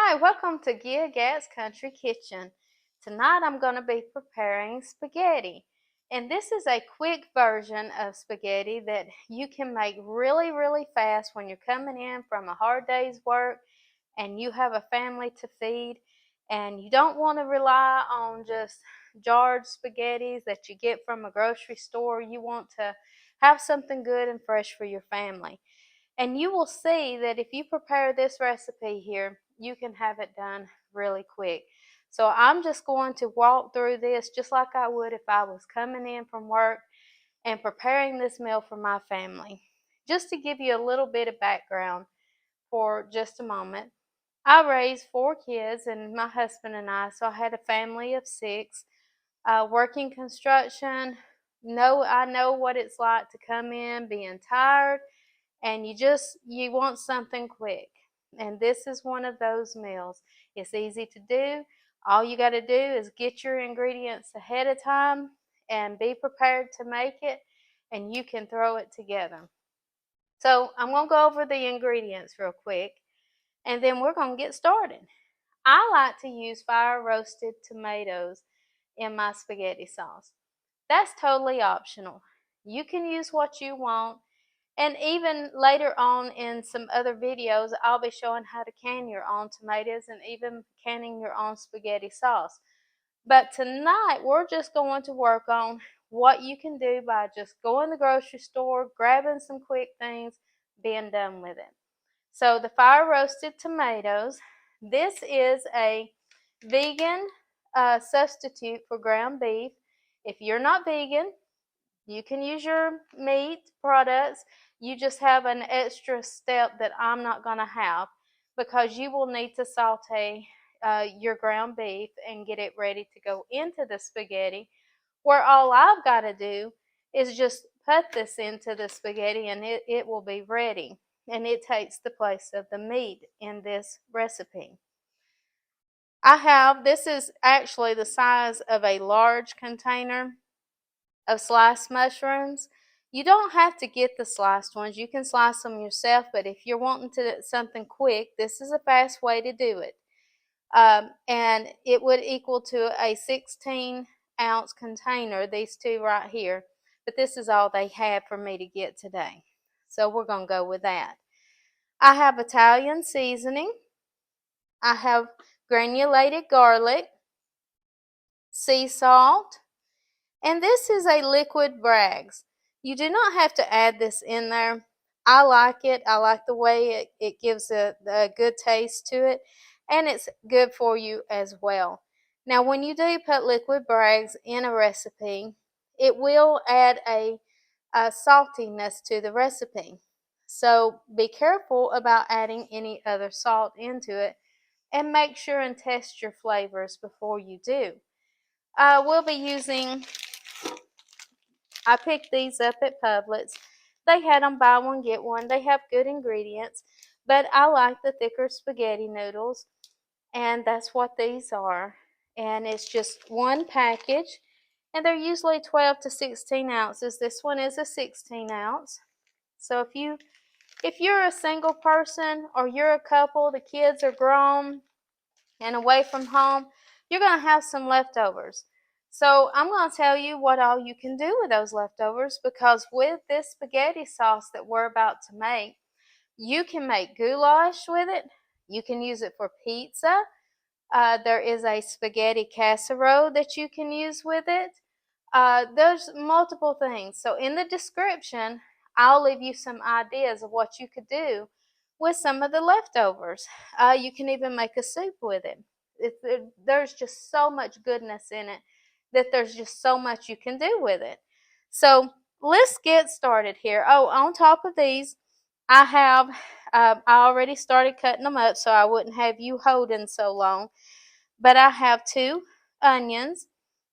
Hi, welcome to Gia Gat's Country Kitchen. Tonight I'm going to be preparing spaghetti. And this is a quick version of spaghetti that you can make really fast when you're coming in from a hard day's work and you have a family to feed and you don't want to rely on just jarred spaghettis that you get from a grocery store. You want to have something good and fresh for your family. And you will see that if you prepare this recipe here, you can have it done really quick. So I'm just going to walk through this just like I would if I was coming in from work and preparing this meal for my family. Just to give you a little bit of background for just a moment. I raised 4 kids and my husband and I, so I had a family of 6. Working construction, I know what it's like to come in being tired and you want something quick, and this is one of those meals. It's easy to do. All you got to do is get your ingredients ahead of time and be prepared to make it, and you can throw it together. So I'm going to go over the ingredients real quick and then we're going to get started. I like to use fire roasted tomatoes in my spaghetti sauce. That's totally optional. You can use what you want. And even later on in some other videos, I'll be showing how to can your own tomatoes and even canning your own spaghetti sauce. But tonight, we're just going to work on what you can do by just going to the grocery store, grabbing some quick things, being done with it. So the fire roasted tomatoes, this is a vegan substitute for ground beef. If you're not vegan, you can use your meat products. You just have an extra step that I'm not going to have because you will need to saute your ground beef and get it ready to go into the spaghetti, where all I've got to do is just put this into the spaghetti and it will be ready. And it takes the place of the meat in this recipe. This is actually the size of a large container of sliced mushrooms. You don't have to get the sliced ones. You can slice them yourself, but if you're wanting to something quick, this is a fast way to do it. And it would equal to a 16-ounce container, these two right here. But this is all they have for me to get today. So we're going to go with that. I have Italian seasoning. I have granulated garlic, sea salt, and this is a liquid Bragg's. You do not have to add this in there. I like it. I like the way it gives a good taste to it, and it's good for you as well. Now, when you do put liquid Bragg's in a recipe, it will add a saltiness to the recipe. So be careful about adding any other salt into it, and make sure and test your flavors before you do. We'll be using, I picked these up at Publix. They had them buy one, get one. They have good ingredients, but I like the thicker spaghetti noodles, and that's what these are. And it's just one package, and they're usually 12 to 16 ounces. This one is a 16 ounce. So if you're a single person or you're a couple, the kids are grown and away from home, you're going to have some leftovers. So I'm going to tell you what all you can do with those leftovers, because with this spaghetti sauce that we're about to make, you can make goulash with it. You can use it for pizza. There is a spaghetti casserole that you can use with it. There's multiple things. So in the description, I'll leave you some ideas of what you could do with some of the leftovers. You can even make a soup with it. There's just so much goodness in it that there's just so much you can do with it. So let's get started here. Oh, on top of these, I already started cutting them up so I wouldn't have you holding so long. But I have 2 onions.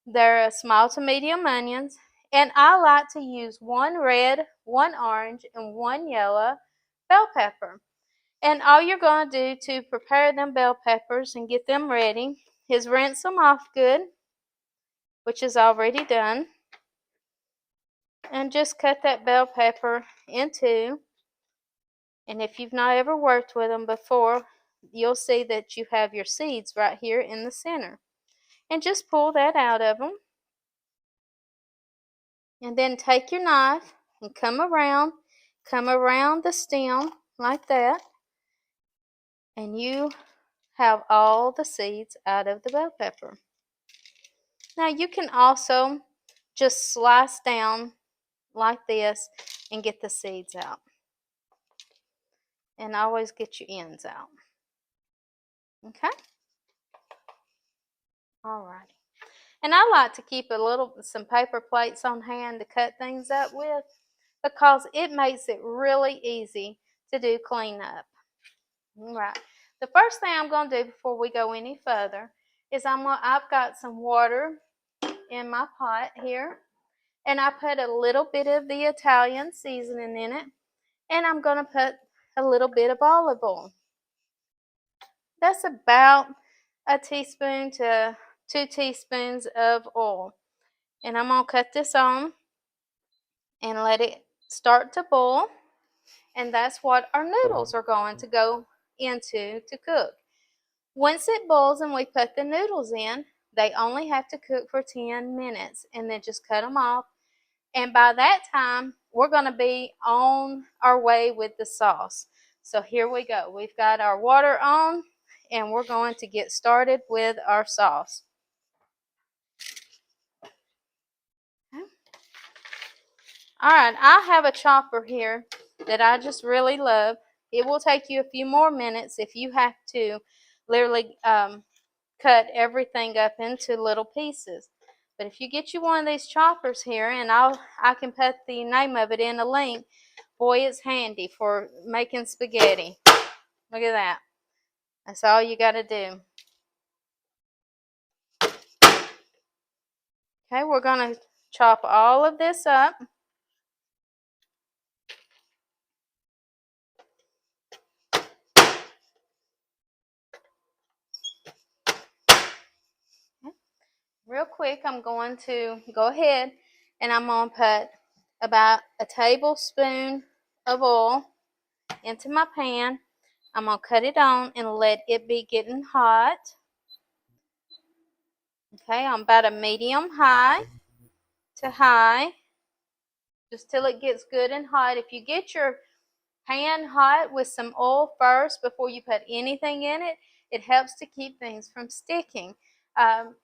They're small to medium onions. And I like to use 1 red, 1 orange, and 1 yellow bell pepper. And all you're going to do to prepare them bell peppers and get them ready is rinse them off good, which is already done. And just cut that bell pepper in 2. And if you've not ever worked with them before, you'll see that you have your seeds right here in the center. And just pull that out of them. And then take your knife and come around the stem like that. And you have all the seeds out of the bell pepper. Now you can also just slice down like this and get the seeds out. And always get your ends out. Okay? Alrighty. And I like to keep some paper plates on hand to cut things up with because it makes it really easy to do cleanup. Alright. The first thing I'm going to do before we go any further is I've got some water in my pot here, and I put a little bit of the Italian seasoning in it, and I'm going to put a little bit of olive oil. That's about a teaspoon to 2 teaspoons of oil. And I'm going to cut this on and let it start to boil. And that's what our noodles are going to go into to cook. Once it boils and we put the noodles in, they only have to cook for 10 minutes and then just cut them off. And by that time, we're going to be on our way with the sauce. So here we go. We've got our water on and we're going to get started with our sauce. Alright, I have a chopper here that I just really love. It will take you a few more minutes if you have to literally cut everything up into little pieces. But if you get you one of these choppers here, and I can put the name of it in a link, boy, it's handy for making spaghetti. Look at that. That's all you got to do. Okay, we're going to chop all of this up. Real quick, I'm going to go ahead and I'm going to put about a tablespoon of oil into my pan. I'm going to cut it on and let it be getting hot. Okay, I'm about a medium high to high, just till it gets good and hot. If you get your pan hot with some oil first before you put anything in it, it helps to keep things from sticking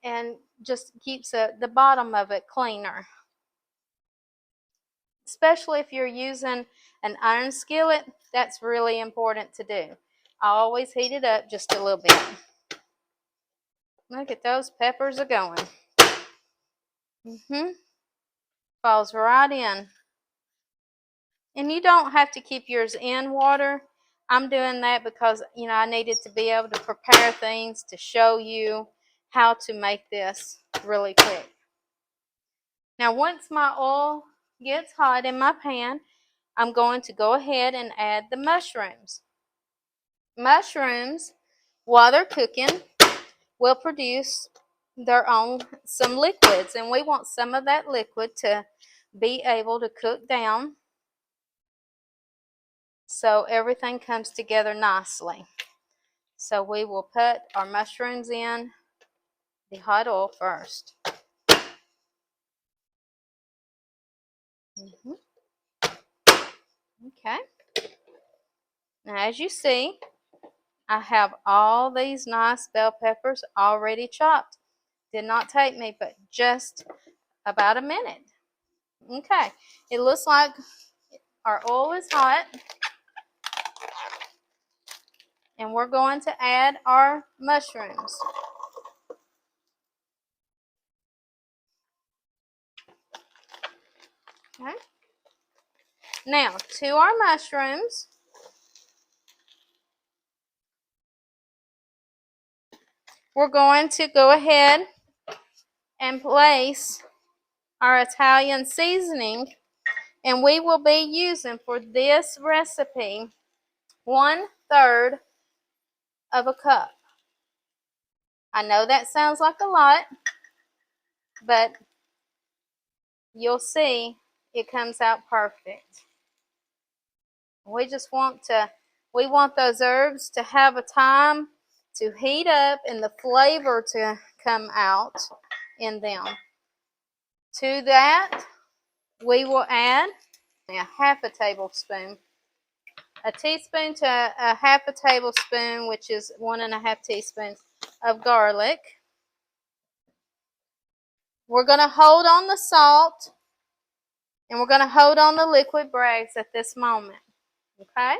and just keeps the bottom of it cleaner. Especially if you're using an iron skillet, that's really important to do. I always heat it up just a little bit. Look at those peppers are going. Falls right in. And you don't have to keep yours in water. I'm doing that because, I needed to be able to prepare things to show you how to make this really quick. Now, once my oil gets hot in my pan, I'm going to go ahead and add the mushrooms. Mushrooms, while they're cooking, will produce some liquids, and we want some of that liquid to be able to cook down so everything comes together nicely. So we will put our mushrooms in the hot oil first. Okay. Now, as you see, I have all these nice bell peppers already chopped. Did not take me but just about a minute. Okay, it looks like our oil is hot, and we're going to add our mushrooms. Okay. Now, to our mushrooms, we're going to go ahead and place our Italian seasoning, and we will be using for this recipe 1/3 of a cup. I know that sounds like a lot, but you'll see it comes out perfect. We just want to We want those herbs to have a time to heat up and the flavor to come out in them. To that, we will add a half a tablespoon. A teaspoon to a half a tablespoon, which is 1.5 teaspoons of garlic. We're going to hold on the salt and we're going to hold on the liquid brags at this moment. Okay?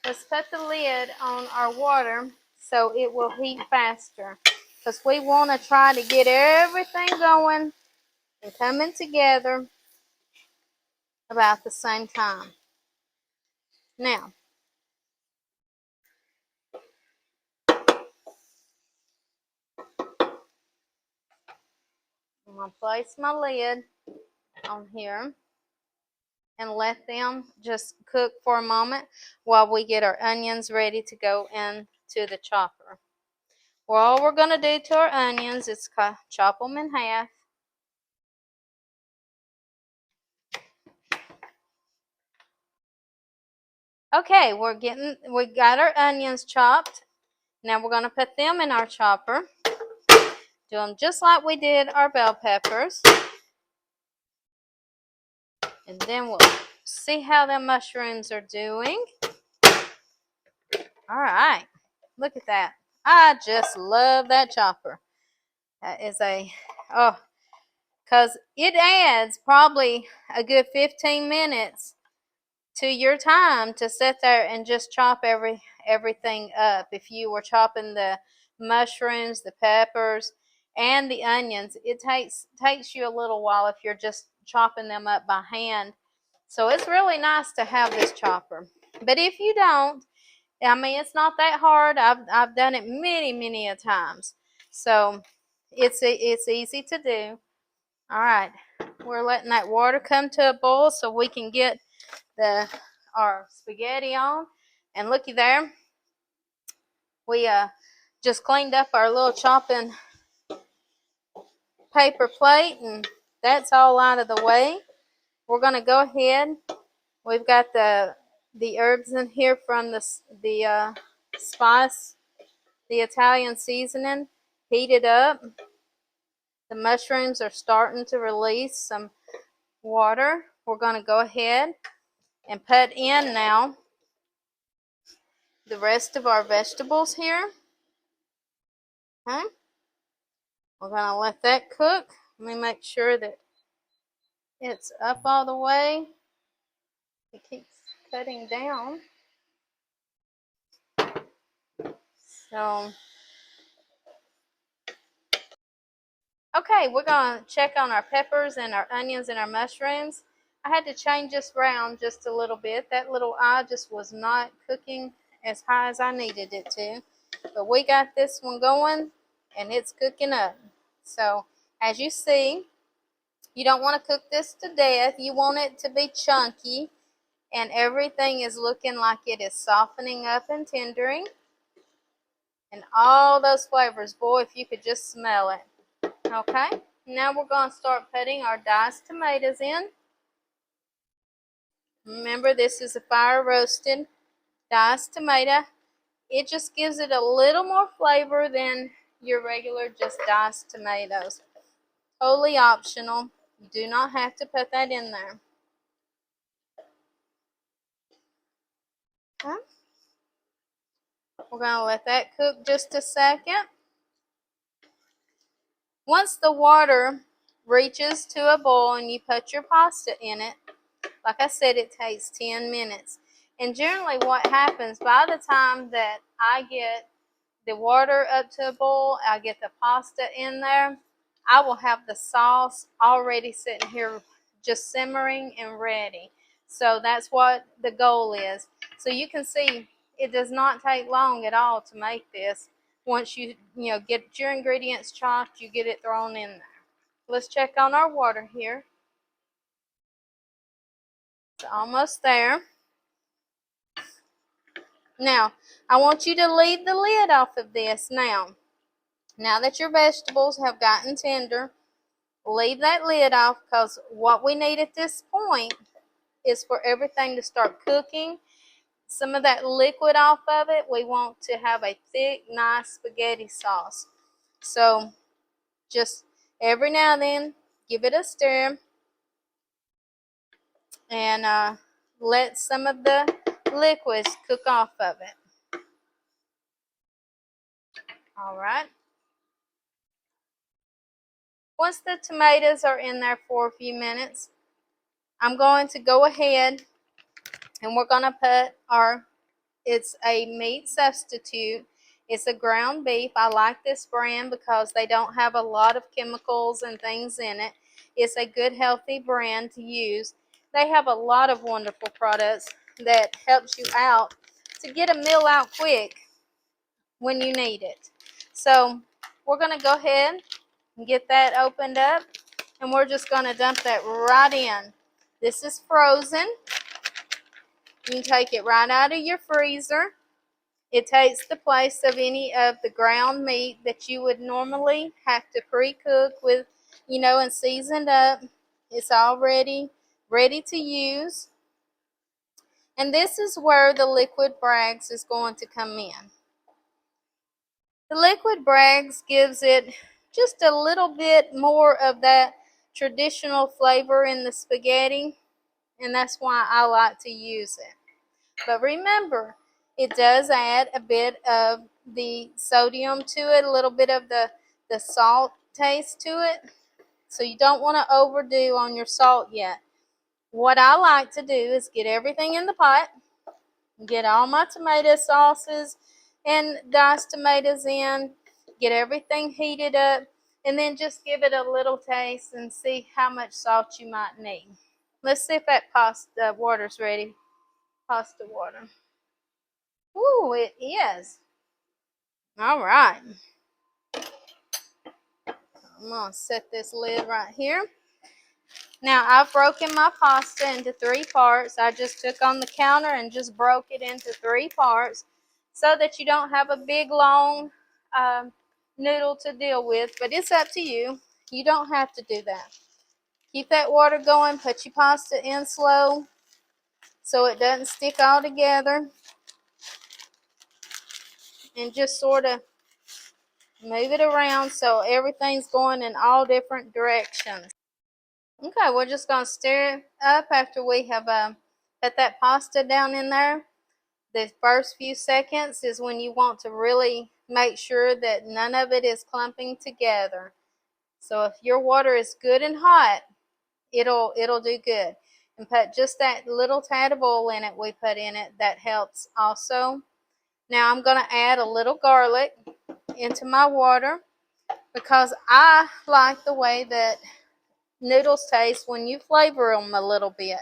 Let's put the lid on our water so it will heat faster, because we want to try to get everything going and coming together about the same time. Now, I'm going to place my lid on here and let them just cook for a moment while we get our onions ready to go into the chopper. Well, all we're going to do to our onions is chop them in half. Okay, we got our onions chopped. Now we're going to put them in our chopper. Do them just like we did our bell peppers. And then we'll see how the mushrooms are doing. All right, look at that. I just love that chopper. That is because it adds probably a good 15 minutes to your time to sit there and just chop everything up. If you were chopping the mushrooms, the peppers, and the onions, it takes you a little while if you're just chopping them up by hand. So it's really nice to have this chopper. But if you don't, I mean, it's not that hard. I've done it many a times. So it's easy to do. All right, we're letting that water come to a boil so we can get our spaghetti on. And looky there, we just cleaned up our little chopping paper plate, and that's all out of the way. We're going to go ahead. We've got the herbs in here from the spice, the Italian seasoning, heated up. The mushrooms are starting to release some water. We're going to go ahead and put in now the rest of our vegetables here. Okay. We're going to let that cook. Let me make sure that it's up all the way. It keeps cutting down. So, okay, we're going to check on our peppers and our onions and our mushrooms. I had to change this round just a little bit. That little eye just was not cooking as high as I needed it to. But we got this one going, and it's cooking up. So, as you see, you don't want to cook this to death. You want it to be chunky, and everything is looking like it is softening up and tendering. And all those flavors, boy, if you could just smell it. Okay, now we're going to start putting our diced tomatoes in. Remember, this is a fire roasted diced tomato. It just gives it a little more flavor than your regular just diced tomatoes. Totally optional. You do not have to put that in there. Okay. We're going to let that cook just a second. Once the water reaches to a boil and you put your pasta in it, like I said, it takes 10 minutes. And generally what happens, by the time that I get the water up to a boil, I get the pasta in there, I will have the sauce already sitting here just simmering and ready. So that's what the goal is. So you can see it does not take long at all to make this. Once you get your ingredients chopped, you get it thrown in there. Let's check on our water here. It's almost there. Now, I want you to leave the lid off of this now. Now that your vegetables have gotten tender, leave that lid off, because what we need at this point is for everything to start cooking some of that liquid off of it, we want to have a thick, nice spaghetti sauce. So just every now and then, give it a stir and let some of the liquids cook off of it. All right. Once the tomatoes are in there for a few minutes, I'm going to go ahead and we're going to put it's a meat substitute. It's a ground beef. I like this brand because they don't have a lot of chemicals and things in it. It's a good, healthy brand to use. They have a lot of wonderful products that helps you out to get a meal out quick when you need it. So we're going to go ahead and get that opened up, and we're just going to dump that right in. This is frozen. You can take it right out of your freezer. It takes the place of any of the ground meat that you would normally have to pre-cook with, and seasoned up. It's already ready to use. And this is where the liquid Bragg's is going to come in. The liquid Bragg's gives it just a little bit more of that traditional flavor in the spaghetti, and that's why I like to use it. But remember, it does add a bit of the sodium to it, a little bit of the salt taste to it. So you don't want to overdo on your salt yet. What I like to do is get everything in the pot, get all my tomato sauces and diced tomatoes in, get everything heated up, and then just give it a little taste and see how much salt you might need. Let's see if that pasta water's ready. Pasta water. Ooh, it is. All right. I'm going to set this lid right here. Now, I've broken my pasta into 3 parts. I just took on the counter and just broke it into 3 parts so that you don't have a big, long noodle to deal with. But it's up to you. You don't have to do that. Keep that water going. Put your pasta in slow so it doesn't stick all together. And just sort of move it around so everything's going in all different directions. Okay, we're just going to stir it up after we have put that pasta down in there. The first few seconds is when you want to really make sure that none of it is clumping together. So if your water is good and hot, it'll do good. And put just that little tad of oil in it we put in it. That helps also. Now I'm going to add a little garlic into my water because I like the way that noodles taste when you flavor them a little bit.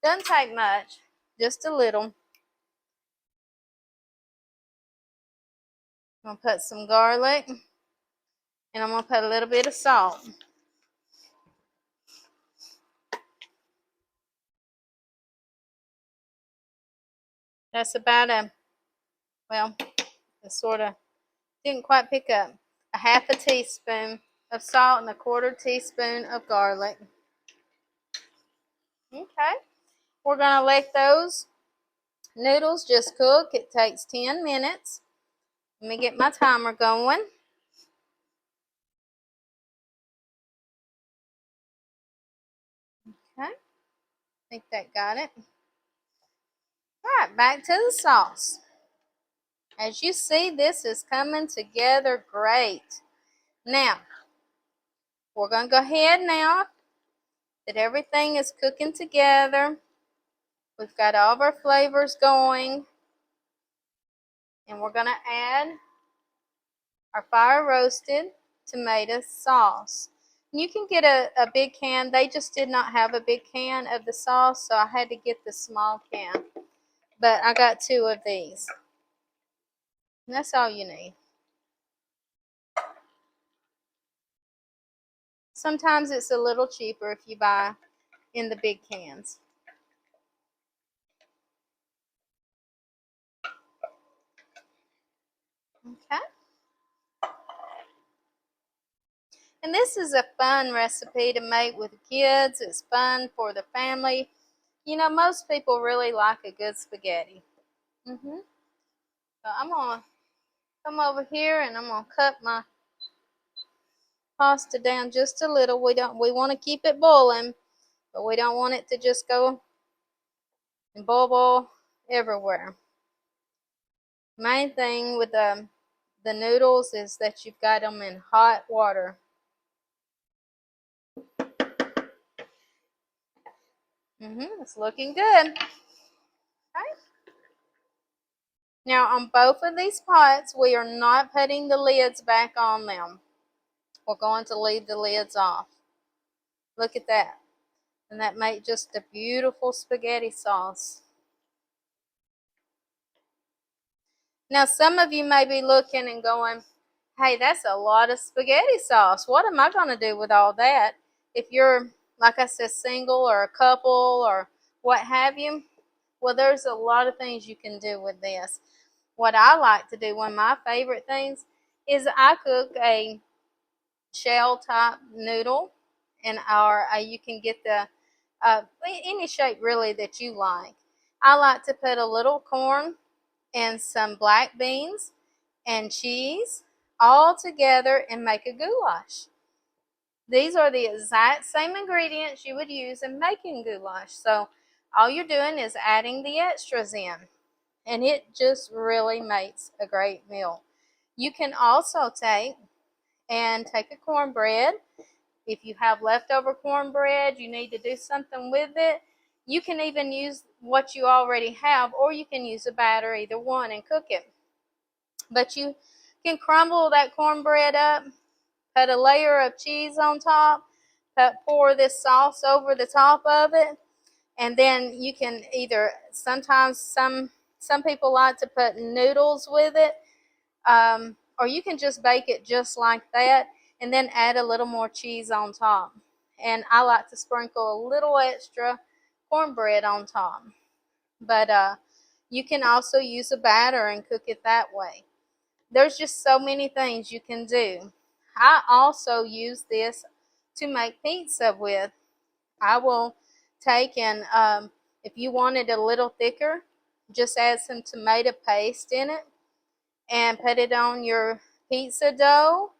Doesn't take much, just a little. I'm going to put some garlic and I'm going to put a little bit of salt. That's about it sort of didn't quite pick up. A half a teaspoon of salt and a 1/4 teaspoon of garlic. Okay, we're going to let those noodles just cook. It takes 10 minutes. Let me get my timer going. Okay, I think that got it. All right, back to the sauce. As you see, this is coming together great. Now, we're going to go ahead now that everything is cooking together. We've got all of our flavors going. And we're going to add our fire roasted tomato sauce. You can get a big can. They just did not have a big can of the sauce, so I had to get the small can. But I got 2 of these. And that's all you need. Sometimes it's a little cheaper if you buy in the big cans. Okay. And this is a fun recipe to make with kids. It's fun for the family. You know, most people really like a good spaghetti. So I'm gonna come over here and I'm gonna cut my pasta down just a little. We want to keep it boiling, but we don't want it to just go and boil everywhere. Main thing with the noodles is that you've got them in hot water. It's looking good. Okay. Now on both of these pots, we are not putting the lids back on them. We're going to leave the lids off. Look at that. And that made just a beautiful spaghetti sauce. Now some of you may be looking and going, hey, that's a lot of spaghetti sauce. What am I going to do with all that? If you're, like I said, single or a couple or what have you, well, there's a lot of things you can do with this. What I like to do, one of my favorite things, is I cook a shell type noodle, and or you can get the any shape really that you like. I like to put a little corn and some black beans and cheese all together and make a goulash. These are the exact same ingredients you would use in making goulash. So all you're doing is adding the extras in, and it just really makes a great meal. You can also take a cornbread. If you have leftover cornbread, you need to do something with it. You can even use what you already have, or you can use a batter, either one, and cook it. But you can crumble that cornbread up, put a layer of cheese on top, pour this sauce over the top of it, and then you can either, sometimes some people like to put noodles with it, or you can just bake it just like that and then add a little more cheese on top. And I like to sprinkle a little extra cornbread on top. But you can also use a batter and cook it that way. There's just so many things you can do. I also use this to make pizza with. I will take and if you want it a little thicker, just add some tomato paste in it and put it on your pizza dough,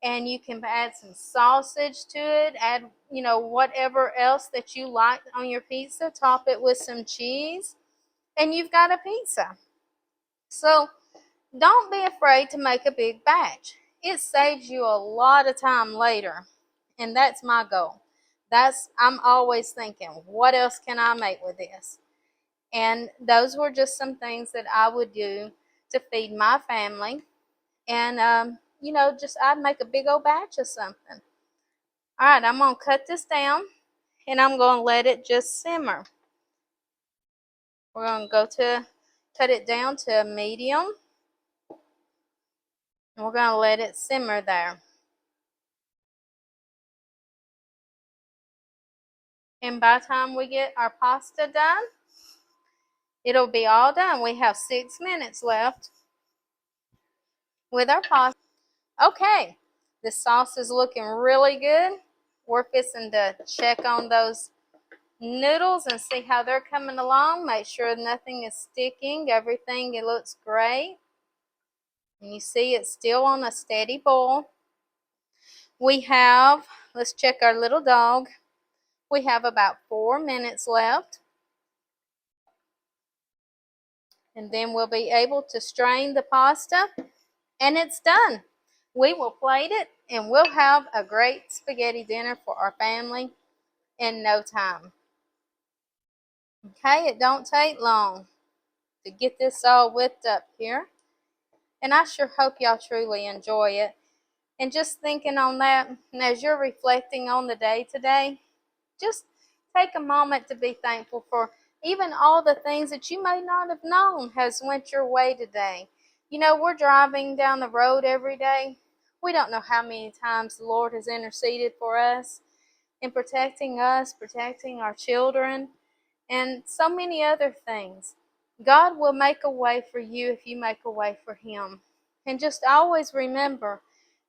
and you can add some sausage to it, add whatever else that you like on your pizza, top it with some cheese, and you've got a pizza. So don't be afraid to make a big batch. It saves you a lot of time later, and that's my goal. I'm always thinking, what else can I make with this? And those were just some things that I would do to feed my family. And, just I'd make a big old batch of something. All right, I'm going to cut this down, and I'm going to let it just simmer. We're going to cut it down to a medium, and we're going to let it simmer there. And by the time we get our pasta done, it'll be all done. We have 6 minutes left with our pasta. Okay, the sauce is looking really good. We're fixing to check on those noodles and see how they're coming along. Make sure nothing is sticking. Everything, it looks great. And you see it's still on a steady boil. Let's check our little dog. We have about 4 minutes left. And then we'll be able to strain the pasta, and it's done. We will plate it, and we'll have a great spaghetti dinner for our family in no time. Okay, it don't take long to get this all whipped up here. And I sure hope y'all truly enjoy it. And just thinking on that, and as you're reflecting on the day today, just take a moment to be thankful for even all the things that you may not have known has went your way today. We're driving down the road every day. We don't know how many times the Lord has interceded for us in protecting us, protecting our children, and so many other things. God will make a way for you if you make a way for Him. And just always remember,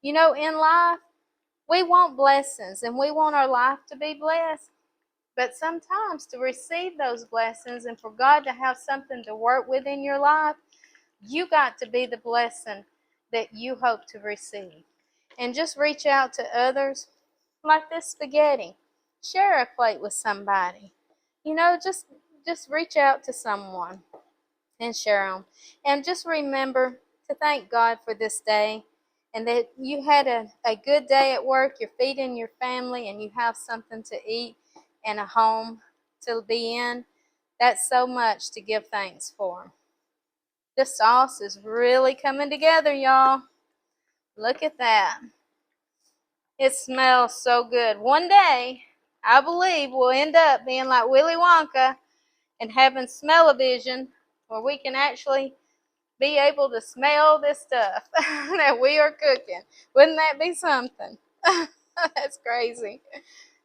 in life, we want blessings and we want our life to be blessed. But sometimes to receive those blessings and for God to have something to work with in your life, you got to be the blessing that you hope to receive. And just reach out to others like this spaghetti. Share a plate with somebody. Just reach out to someone and share them. And just remember to thank God for this day and that you had a good day at work, you're feeding your family, and you have something to eat and a home to be in. That's so much to give thanks for. The sauce is really coming together, y'all. Look at that. It smells so good. One day, I believe we'll end up being like Willy Wonka and having smell-o-vision where we can actually be able to smell this stuff that we are cooking. Wouldn't that be something? That's crazy.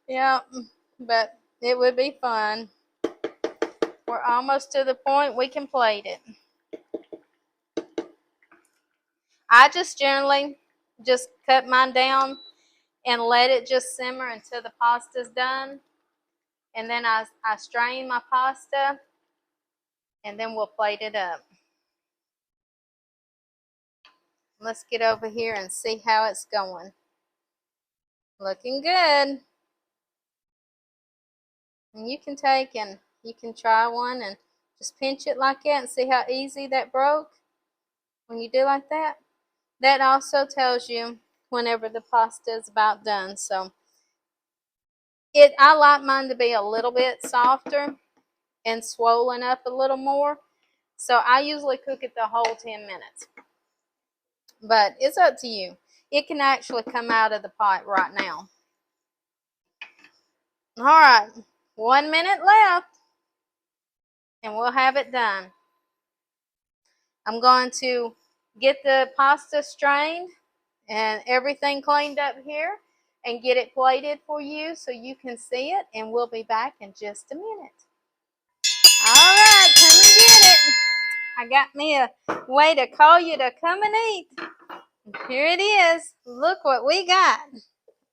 Yeah, but it would be fun. We're almost to the point we can plate it. I just generally just cut mine down and let it just simmer until the pasta's done. And then I strain my pasta and then we'll plate it up. Let's get over here and see how it's going. Looking good. And you can take and you can try one and just pinch it like that and see how easy that broke when you do like that. That also tells you whenever the pasta is about done. So I like mine to be a little bit softer and swollen up a little more. So I usually cook it the whole 10 minutes. But it's up to you. It can actually come out of the pot right now. All right, 1 minute left and we'll have it done. I'm going to get the pasta strained and everything cleaned up here and get it plated for you so you can see it, and we'll be back in just a minute. All right, come and get it. I got me a way to call you to come and eat. Here it is. Look what we got.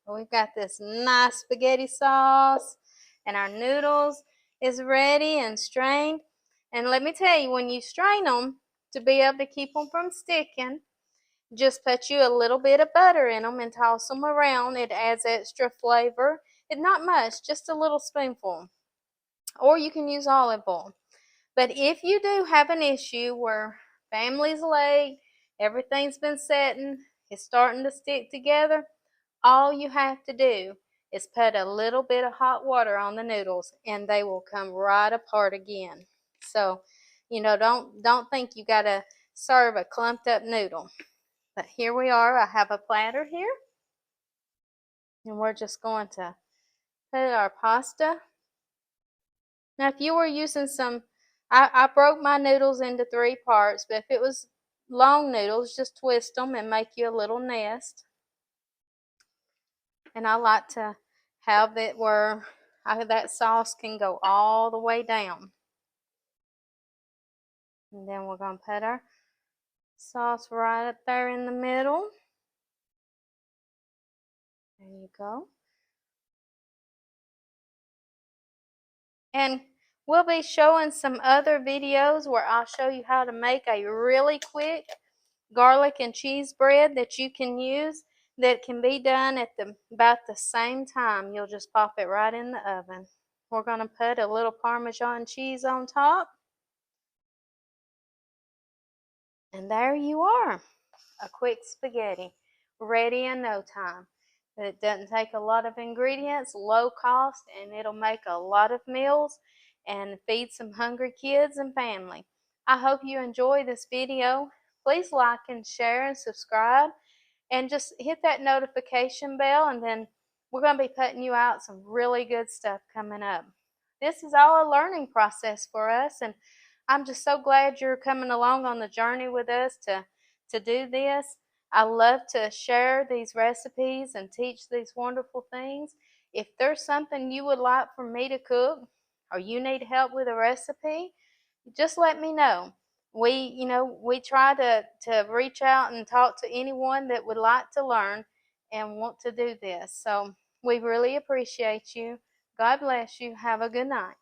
We've got this nice spaghetti sauce, and our noodles is ready and strained. And let me tell you, when you strain them, to be able to keep them from sticking, just put you a little bit of butter in them and toss them around. It adds extra flavor. It's not much, just a little spoonful. Or you can use olive oil. But if you do have an issue where family's late, everything's been setting, it's starting to stick together, all you have to do is put a little bit of hot water on the noodles and they will come right apart again. So, don't think you got to serve a clumped up noodle. But here we are. I have a platter here. And we're just going to put our pasta. Now, if you were using I broke my noodles into 3 parts, but if it was long noodles, just twist them and make you a little nest. And I like to have it where that sauce can go all the way down. And then we're going to put our sauce right up there in the middle. There you go. And we'll be showing some other videos where I'll show you how to make a really quick garlic and cheese bread that you can use that can be done at about the same time. You'll just pop it right in the oven. We're going to put a little Parmesan cheese on top. And there you are, a quick spaghetti, ready in no time. It doesn't take a lot of ingredients, low cost, and it'll make a lot of meals and feed some hungry kids and family. I hope you enjoy this video. Please like and share and subscribe, and just hit that notification bell, and then we're going to be putting you out some really good stuff coming up. This is all a learning process for us, and I'm just so glad you're coming along on the journey with us to do this. I love to share these recipes and teach these wonderful things. If there's something you would like for me to cook or you need help with a recipe, just let me know. We try to reach out and talk to anyone that would like to learn and want to do this. So we really appreciate you. God bless you. Have a good night.